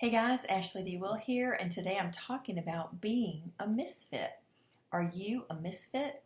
Hey guys, Ashley D. Will here, and today I'm talking about being a misfit. Are you a misfit?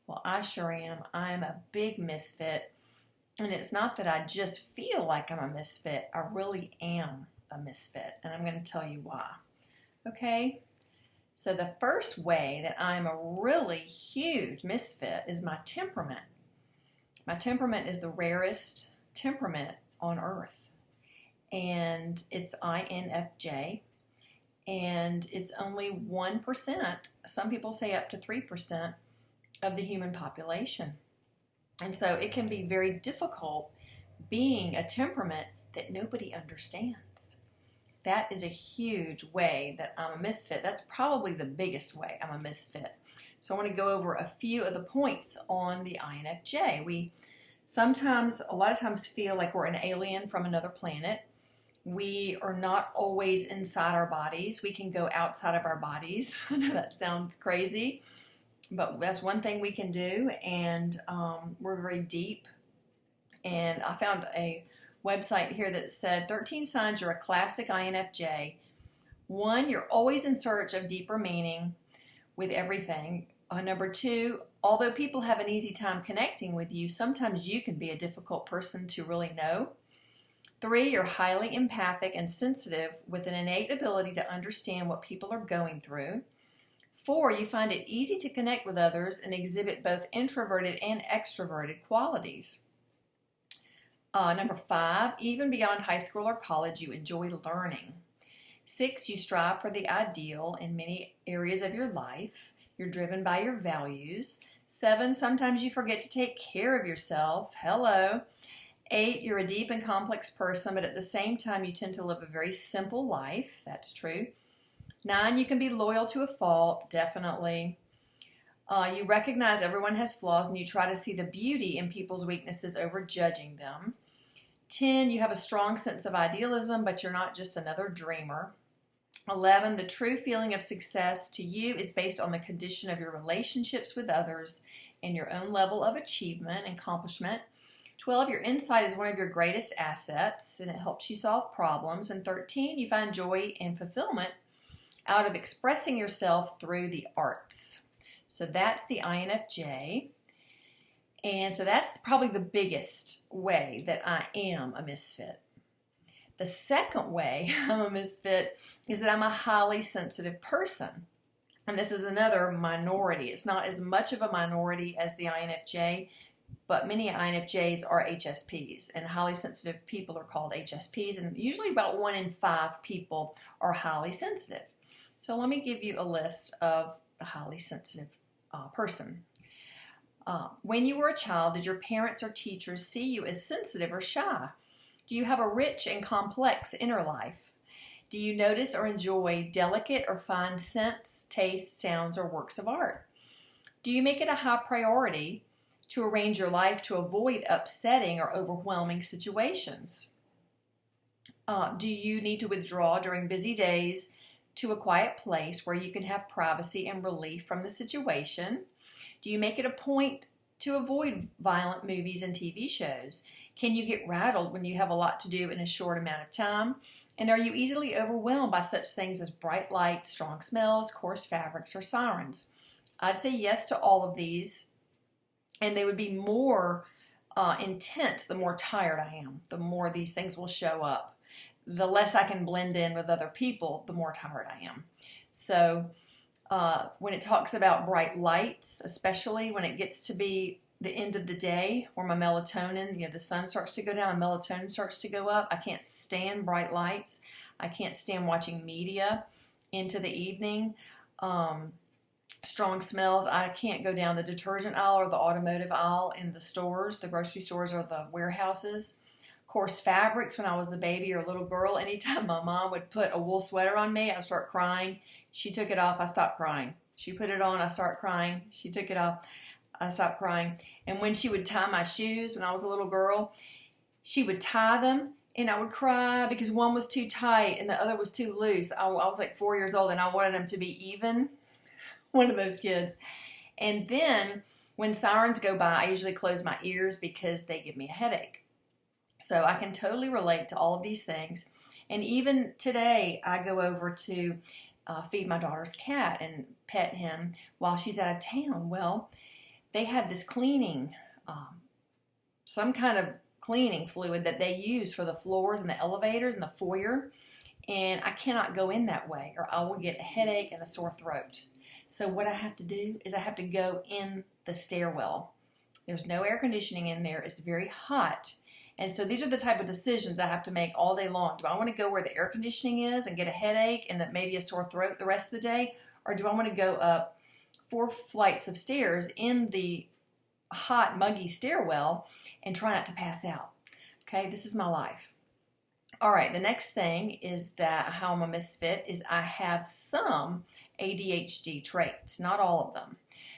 Well, I sure am. I'm a big misfit, and it's not that I just feel like I'm a misfit. I really am a misfit, and I'm going to tell you why. Okay? So the first way that I'm a really huge misfit is my temperament. My temperament is the rarest temperament on earth. And it's INFJ, and it's only 1%, some people say up to 3% of the human population. And so it can be very difficult being a temperament that nobody understands. That is a huge way that I'm a misfit. That's probably the biggest way I'm a misfit. So I want to go over a few of the points on the INFJ. We a lot of times feel like we're an alien from another planet. We are not always inside our bodies. We can go outside of our bodies. I know that sounds crazy, but that's one thing we can do, and we're very deep. And I found a website here that said 13 signs you're a classic INFJ. 1, you're always in search of deeper meaning with everything. Number 2, although people have an easy time connecting with you, sometimes you can be a difficult person to really know. 3, you're highly empathic and sensitive with an innate ability to understand what people are going through. 4, you find it easy to connect with others and exhibit both introverted and extroverted qualities. Number 5, even beyond high school or college, you enjoy learning. 6, you strive for the ideal in many areas of your life. You're driven by your values. 7, sometimes you forget to take care of yourself. Hello. 8, you're a deep and complex person, but at the same time, you tend to live a very simple life. That's true. 9, you can be loyal to a fault, definitely. You recognize everyone has flaws, and you try to see the beauty in people's weaknesses over judging them. 10, you have a strong sense of idealism, but you're not just another dreamer. 11, the true feeling of success to you is based on the condition of your relationships with others and your own level of achievement and accomplishment. 12, your insight is one of your greatest assets, and it helps you solve problems. And 13, you find joy and fulfillment out of expressing yourself through the arts. So that's the INFJ. And so that's probably the biggest way that I am a misfit. The second way I'm a misfit is that I'm a highly sensitive person. And this is another minority. It's not as much of a minority as the INFJ, but many INFJs are HSPs, and highly sensitive people are called HSPs, and usually about 1 in 5 people are highly sensitive. So let me give you a list of the highly sensitive person. When you were a child, did your parents or teachers see you as sensitive or shy? Do you have a rich and complex inner life? Do you notice or enjoy delicate or fine scents, tastes, sounds, or works of art? Do you make it a high priority to arrange your life to avoid upsetting or overwhelming situations? Do you need to withdraw during busy days to a quiet place where you can have privacy and relief from the situation? Do you make it a point to avoid violent movies and TV shows? Can you get rattled when you have a lot to do in a short amount of time? And are you easily overwhelmed by such things as bright lights, strong smells, coarse fabrics, or sirens? I'd say yes to all of these. And they would be more intense the more tired I am, the more these things will show up. The less I can blend in with other people, the more tired I am. So when it talks about bright lights, especially when it gets to be the end of the day where my melatonin, the sun starts to go down, my melatonin starts to go up, I can't stand bright lights. I can't stand watching media into the evening. Strong smells. I can't go down the detergent aisle or the automotive aisle in the stores, the grocery stores or the warehouses. Coarse fabrics, when I was a baby or a little girl, anytime my mom would put a wool sweater on me, I'd start crying. She took it off, I stopped crying. She put it on, I start crying. She took it off, I stopped crying. And when she would tie my shoes when I was a little girl, she would tie them and I would cry because one was too tight and the other was too loose. I was like 4 years old and I wanted them to be even. One of those kids. And then when sirens go by, I usually close my ears because they give me a headache. So I can totally relate to all of these things. And even today, I go over to feed my daughter's cat and pet him while she's out of town. Well, they have this cleaning, some kind of cleaning fluid that they use for the floors and the elevators and the foyer. And I cannot go in that way or I will get a headache and a sore throat. So what I have to do is I have to go in the stairwell. There's no air conditioning in there. It's very hot. And so these are the type of decisions I have to make all day long. Do I want to go where the air conditioning is and get a headache and maybe a sore throat the rest of the day? Or do I want to go up 4 flights of stairs in the hot, muggy stairwell and try not to pass out? Okay, this is my life. All right, the next thing is that how I'm a misfit is I have some ADHD traits, not all of them.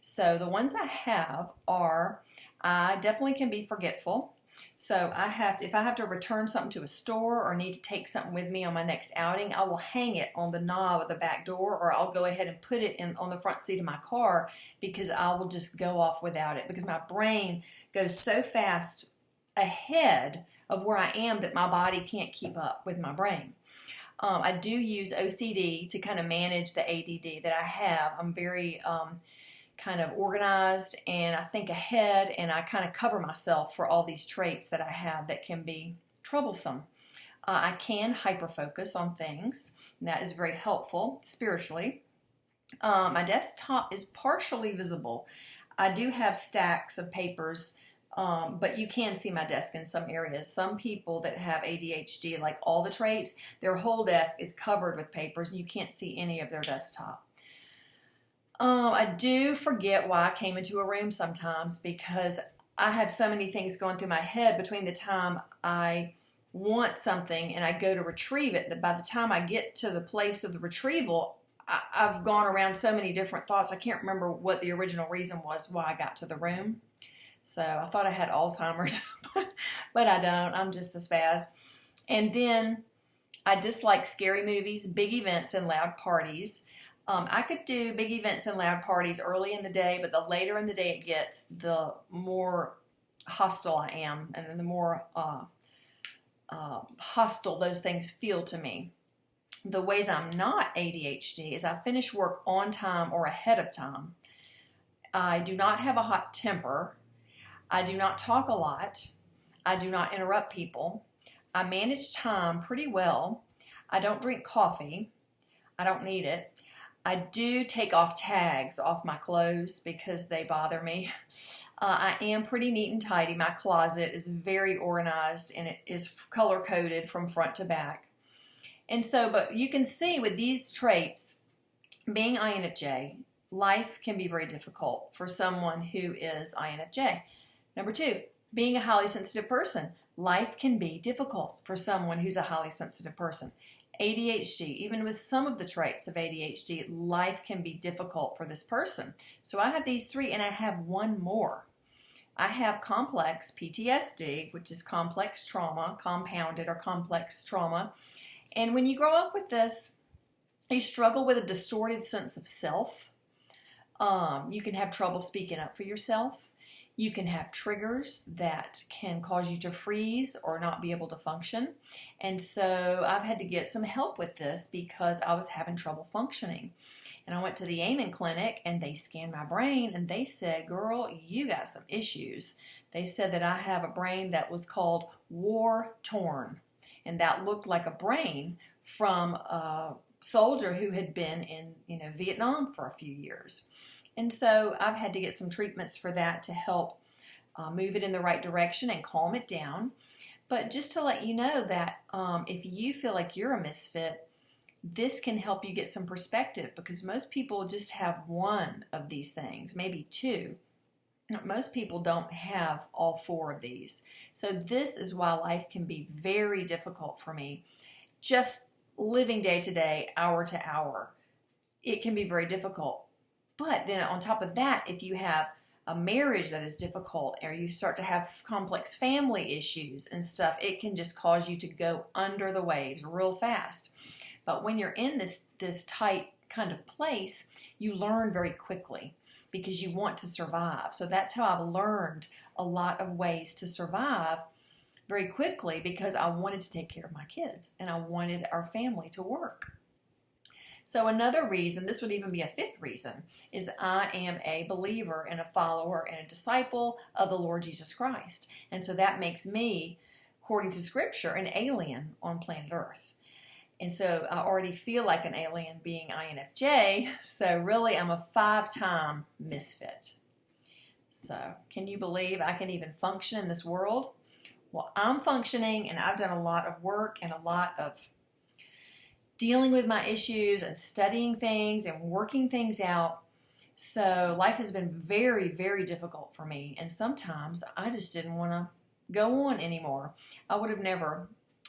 So the ones I have are, I definitely can be forgetful. So if I have to return something to a store or need to take something with me on my next outing, I will hang it on the knob of the back door, or I'll go ahead and put it on the front seat of my car because I will just go off without it because my brain goes so fast ahead of where I am that my body can't keep up with my brain. I do use OCD to kind of manage the ADD that I have. I'm very kind of organized and I think ahead and I kind of cover myself for all these traits that I have that can be troublesome. I can hyperfocus on things, and that is very helpful spiritually. My desktop is partially visible. I do have stacks of papers, but you can see my desk in some areas. Some people that have ADHD, like all the traits, their whole desk is covered with papers and you can't see any of their desktop. I do forget why I came into a room sometimes because I have so many things going through my head between the time I want something and I go to retrieve it, that by the time I get to the place of the retrieval, I've gone around so many different thoughts. I can't remember what the original reason was why I got to the room. So I thought I had Alzheimer's, but I don't. I'm just a spaz. And then I dislike scary movies, big events, and loud parties. I could do big events and loud parties early in the day, but the later in the day it gets, the more hostile I am, and then the more hostile those things feel to me. The ways I'm not ADHD is I finish work on time or ahead of time. I do not have a hot temper. I do not talk a lot. I do not interrupt people. I manage time pretty well. I don't drink coffee. I don't need it. I do take off tags off my clothes because they bother me. I am pretty neat and tidy. My closet is very organized and it is color-coded from front to back. And so, but you can see with these traits, being INFJ, life can be very difficult for someone who is INFJ. Number 2, being a highly sensitive person, life can be difficult for someone who's a highly sensitive person. ADHD, even with some of the traits of ADHD, life can be difficult for this person. So I have these 3 and I have one more. I have complex PTSD, which is complex trauma, compounded or complex trauma. And when you grow up with this, you struggle with a distorted sense of self. You can have trouble speaking up for yourself. You can have triggers that can cause you to freeze or not be able to function. And so I've had to get some help with this because I was having trouble functioning. And I went to the Amen clinic and they scanned my brain and they said, girl, you got some issues. They said that I have a brain that was called war-torn. And that looked like a brain from a soldier who had been in Vietnam for a few years. And so I've had to get some treatments for that to help move it in the right direction and calm it down. But just to let you know that if you feel like you're a misfit, this can help you get some perspective because most people just have one of these things, maybe 2. Most people don't have all 4 of these. So this is why life can be very difficult for me. Just living day to day, hour to hour, it can be very difficult. But then on top of that, if you have a marriage that is difficult or you start to have complex family issues and stuff, it can just cause you to go under the waves real fast. But when you're in this tight kind of place, you learn very quickly because you want to survive. So that's how I've learned a lot of ways to survive very quickly because I wanted to take care of my kids and I wanted our family to work. So another reason, this would even be a fifth reason, is that I am a believer and a follower and a disciple of the Lord Jesus Christ. And so that makes me, according to Scripture, an alien on planet Earth. And so I already feel like an alien being INFJ, so really I'm a 5-time misfit. So can you believe I can even function in this world? Well, I'm functioning, and I've done a lot of work and a lot of dealing with my issues and studying things and working things out. So life has been very, very difficult for me, and sometimes I just didn't want to go on anymore. I would have never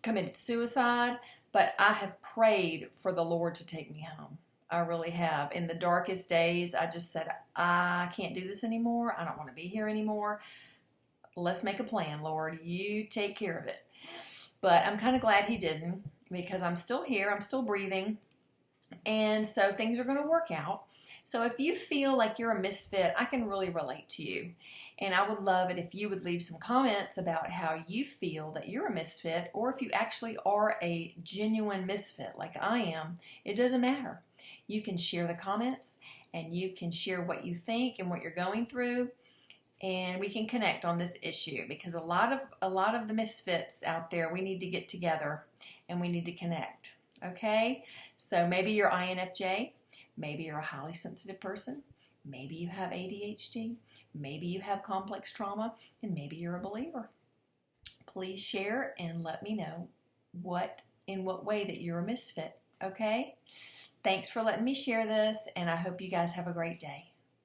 committed suicide, but I have prayed for the Lord to take me home. I really have. In the darkest days, I just said, I can't do this anymore. I don't want to be here anymore. Let's make a plan, Lord. You take care of it. But I'm kind of glad He didn't, because I'm still here. I'm still breathing. And so things are going to work out. So if you feel like you're a misfit, I can really relate to you. And I would love it if you would leave some comments about how you feel that you're a misfit, or if you actually are a genuine misfit like I am. It doesn't matter. You can share the comments, and you can share what you think and what you're going through, and we can connect on this issue, because a lot of the misfits out there, we need to get together and we need to connect. Okay? So maybe you're INFJ, maybe you're a highly sensitive person, maybe you have ADHD, maybe you have complex trauma, and maybe you're a believer. Please share and let me know in what way that you're a misfit. Okay? Thanks for letting me share this, and I hope you guys have a great day.